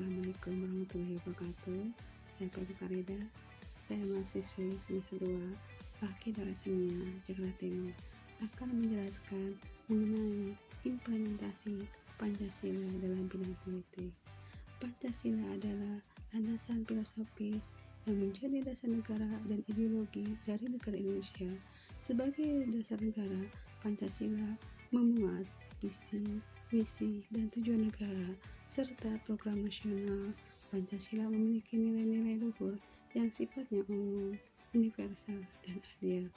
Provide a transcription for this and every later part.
Assalamualaikum warahmatullahi wabarakatuh. Saya Putu Farida. Saya mahasiswi semester 2 Fakih Dorasemia, Jakarta Timur, akan menjelaskan mengenai implementasi Pancasila dalam bidang politik. Pancasila adalah landasan filosofis yang menjadi dasar negara dan ideologi dari negara Indonesia. Sebagai dasar negara, Pancasila memuat visi, misi, dan tujuan negara serta program nasional. Pancasila memiliki nilai-nilai luhur yang sifatnya umum, universal, dan adil.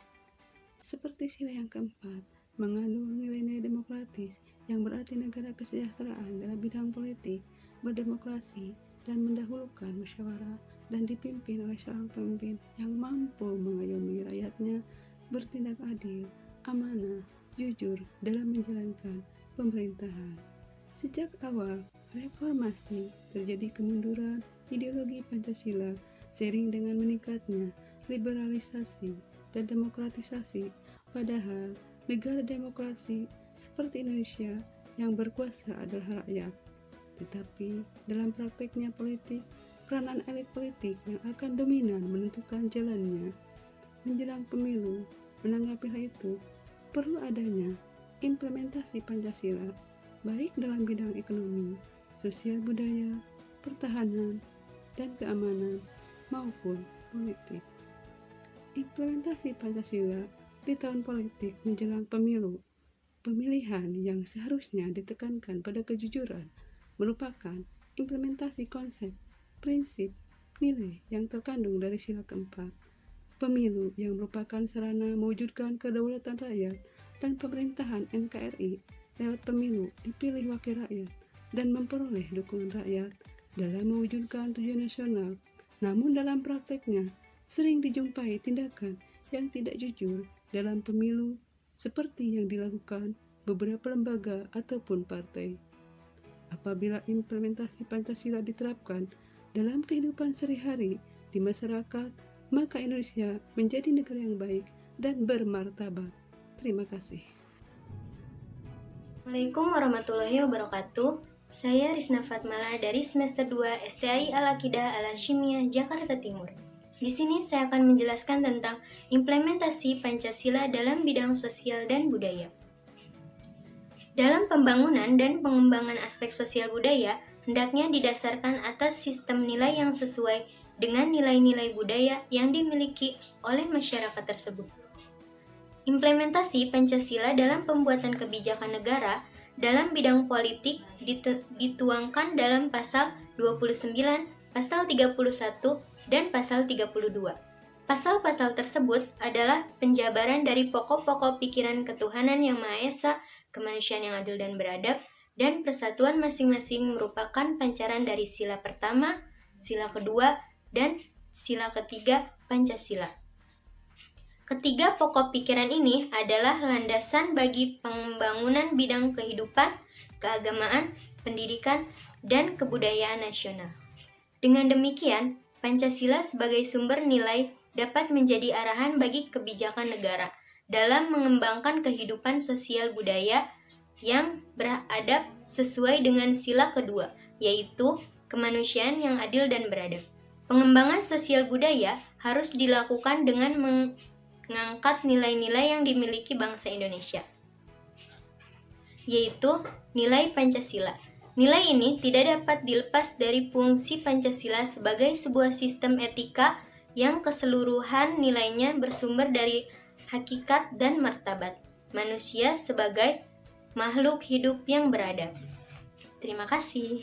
Seperti sila yang keempat, mengandung nilai-nilai demokratis yang berarti negara kesejahteraan dalam bidang politik, berdemokrasi, dan mendahulukan musyawarah dan dipimpin oleh seorang pemimpin yang mampu mengayomi rakyatnya, bertindak adil, amanah, jujur dalam menjalankan pemerintahan. Sejak awal reformasi, terjadi kemunduran ideologi Pancasila seiring dengan meningkatnya liberalisasi dan demokratisasi. Padahal negara demokrasi seperti Indonesia yang berkuasa adalah rakyat. Tetapi dalam prakteknya politik, peranan elit politik yang akan dominan menentukan jalannya menjelang pemilu. Menanggapi hal itu, perlu adanya implementasi Pancasila baik dalam bidang ekonomi, sosial budaya, pertahanan, dan keamanan maupun politik. Implementasi Pancasila di tahun politik menjelang pemilu, pemilihan yang seharusnya ditekankan pada kejujuran, merupakan implementasi konsep, prinsip, nilai yang terkandung dari sila keempat. Pemilu yang merupakan sarana mewujudkan kedaulatan rakyat dan pemerintahan NKRI lewat pemilu dipilih wakil rakyat dan memperoleh dukungan rakyat dalam mewujudkan tujuan nasional. Namun dalam prakteknya sering dijumpai tindakan yang tidak jujur dalam pemilu seperti yang dilakukan beberapa lembaga ataupun partai. Apabila implementasi Pancasila diterapkan dalam kehidupan sehari-hari di masyarakat, maka Indonesia menjadi negara yang baik dan bermartabat. Terima kasih. Assalamualaikum warahmatullahi wabarakatuh. Saya Risna Fatmala dari semester 2 STAI Al-Aqidah Al-Hashimiyah, Jakarta Timur. Di sini saya akan menjelaskan tentang implementasi Pancasila dalam bidang sosial dan budaya. Dalam pembangunan dan pengembangan aspek sosial budaya, hendaknya didasarkan atas sistem nilai yang sesuai dengan nilai-nilai budaya yang dimiliki oleh masyarakat tersebut. Implementasi Pancasila dalam pembuatan kebijakan negara dalam bidang politik dituangkan dalam pasal 29, pasal 31, dan pasal 32. Pasal-pasal tersebut adalah penjabaran dari pokok-pokok pikiran ketuhanan yang Maha Esa, kemanusiaan yang adil dan beradab, dan persatuan masing-masing merupakan pancaran dari sila pertama, sila kedua, dan sila ketiga Pancasila. Ketiga pokok pikiran ini adalah landasan bagi pembangunan bidang kehidupan, keagamaan, pendidikan, dan kebudayaan nasional. Dengan demikian, Pancasila sebagai sumber nilai dapat menjadi arahan bagi kebijakan negara dalam mengembangkan kehidupan sosial budaya yang beradab sesuai dengan sila kedua, yaitu kemanusiaan yang adil dan beradab. Pengembangan sosial budaya harus dilakukan dengan mengangkat nilai-nilai yang dimiliki bangsa Indonesia, yaitu nilai Pancasila. Nilai ini tidak dapat dilepas dari fungsi Pancasila sebagai sebuah sistem etika yang keseluruhan nilainya bersumber dari hakikat dan martabat manusia sebagai makhluk hidup yang beradab. Terima kasih.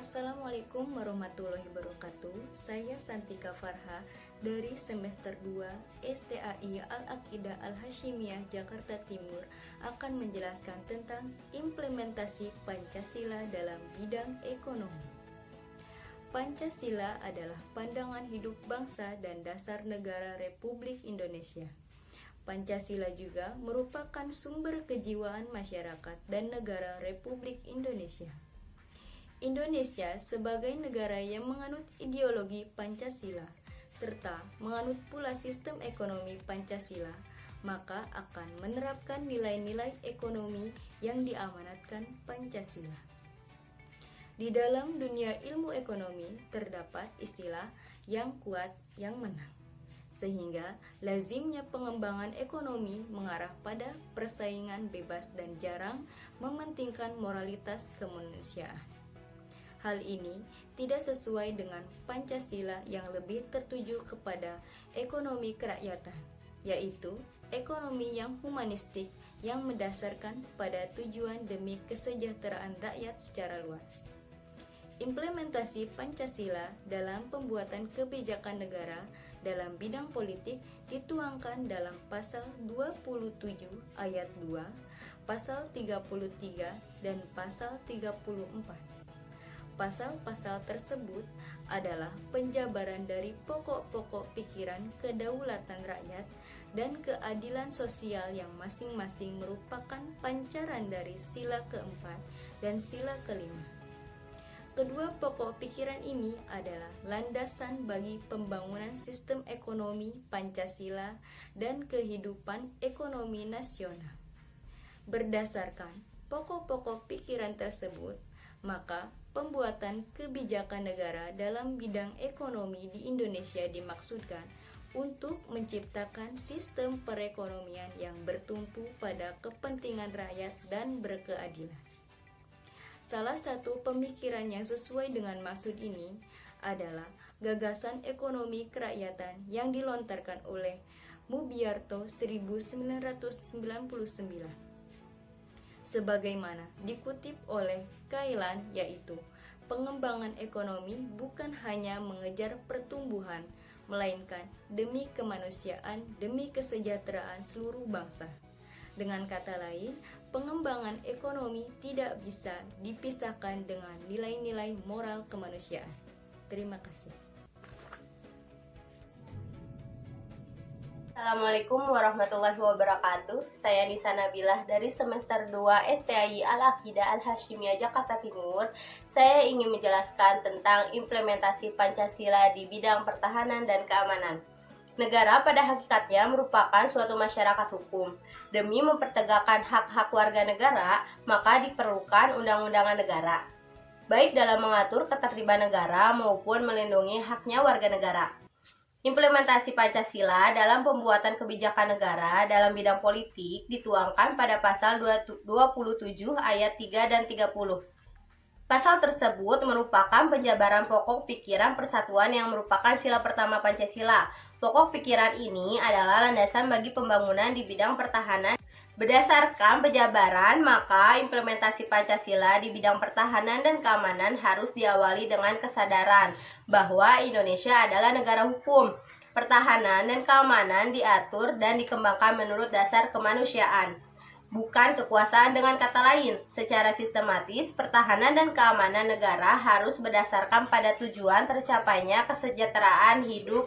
Assalamualaikum warahmatullahi wabarakatuh. Saya Santika Farha dari semester 2 STAI Al-Aqidah Al-Hashimiyah, Jakarta Timur akan menjelaskan tentang implementasi Pancasila dalam bidang ekonomi. Pancasila adalah pandangan hidup bangsa dan dasar negara Republik Indonesia. Pancasila juga merupakan sumber kejiwaan masyarakat dan negara Republik Indonesia. Indonesia sebagai negara yang menganut ideologi Pancasila serta menganut pula sistem ekonomi Pancasila maka akan menerapkan nilai-nilai ekonomi yang diamanatkan Pancasila. Di dalam dunia ilmu ekonomi terdapat istilah yang kuat yang menang, sehingga lazimnya pengembangan ekonomi mengarah pada persaingan bebas dan jarang mementingkan moralitas kemanusiaan. Hal ini tidak sesuai dengan Pancasila yang lebih tertuju kepada ekonomi kerakyatan, yaitu ekonomi yang humanistik yang mendasarkan pada tujuan demi kesejahteraan rakyat secara luas. Implementasi Pancasila dalam pembuatan kebijakan negara dalam bidang politik dituangkan dalam pasal 27 ayat 2, pasal 33 dan pasal 34. Pasal-pasal tersebut adalah penjabaran dari pokok-pokok pikiran kedaulatan rakyat dan keadilan sosial yang masing-masing merupakan pancaran dari sila keempat dan sila kelima. Kedua pokok pikiran ini adalah landasan bagi pembangunan sistem ekonomi Pancasila dan kehidupan ekonomi nasional. Berdasarkan pokok-pokok pikiran tersebut, maka pembuatan kebijakan negara dalam bidang ekonomi di Indonesia dimaksudkan untuk menciptakan sistem perekonomian yang bertumpu pada kepentingan rakyat dan berkeadilan. Salah satu pemikiran yang sesuai dengan maksud ini adalah gagasan ekonomi kerakyatan yang dilontarkan oleh Mubyarto 1999. Sebagaimana dikutip oleh Kailan, yaitu pengembangan ekonomi bukan hanya mengejar pertumbuhan, melainkan demi kemanusiaan, demi kesejahteraan seluruh bangsa. Dengan kata lain, pengembangan ekonomi tidak bisa dipisahkan dengan nilai-nilai moral kemanusiaan. Terima kasih. Assalamualaikum warahmatullahi wabarakatuh. Saya Nisa Nabilah dari semester 2 STAI Al-Aqidah Al-Hashimiyah Jakarta Timur. Saya ingin menjelaskan tentang implementasi Pancasila di bidang pertahanan dan keamanan. Negara pada hakikatnya merupakan suatu masyarakat hukum. Demi mempertegakkan hak-hak warga negara, maka diperlukan undang-undangan negara, baik dalam mengatur ketertiban negara maupun melindungi haknya warga negara. Implementasi Pancasila dalam pembuatan kebijakan negara dalam bidang politik dituangkan pada pasal 27 ayat 3 dan 30. Pasal tersebut merupakan penjabaran pokok pikiran persatuan yang merupakan sila pertama Pancasila. Pokok pikiran ini adalah landasan bagi pembangunan di bidang pertahanan. Berdasarkan penjabaran, maka implementasi Pancasila di bidang pertahanan dan keamanan harus diawali dengan kesadaran bahwa Indonesia adalah negara hukum. Pertahanan dan keamanan diatur dan dikembangkan menurut dasar kemanusiaan, bukan kekuasaan. Dengan kata lain, secara sistematis, pertahanan dan keamanan negara harus berdasarkan pada tujuan tercapainya kesejahteraan hidup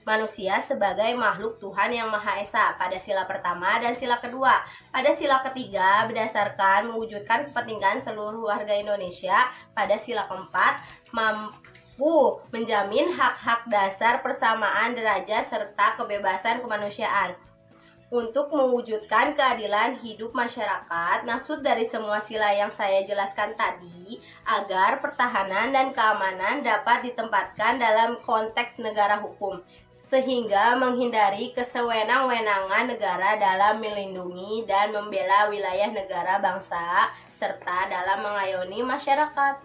manusia sebagai makhluk Tuhan yang Maha Esa pada sila pertama dan sila kedua. Pada sila ketiga, berdasarkan mewujudkan kepentingan seluruh warga Indonesia. Pada sila keempat, mampu menjamin hak-hak dasar persamaan derajat serta kebebasan kemanusiaan. Untuk mewujudkan keadilan hidup masyarakat, maksud dari semua sila yang saya jelaskan tadi, agar pertahanan dan keamanan dapat ditempatkan dalam konteks negara hukum, sehingga menghindari kesewenang-wenangan negara dalam melindungi dan membela wilayah negara bangsa, serta dalam mengayomi masyarakat.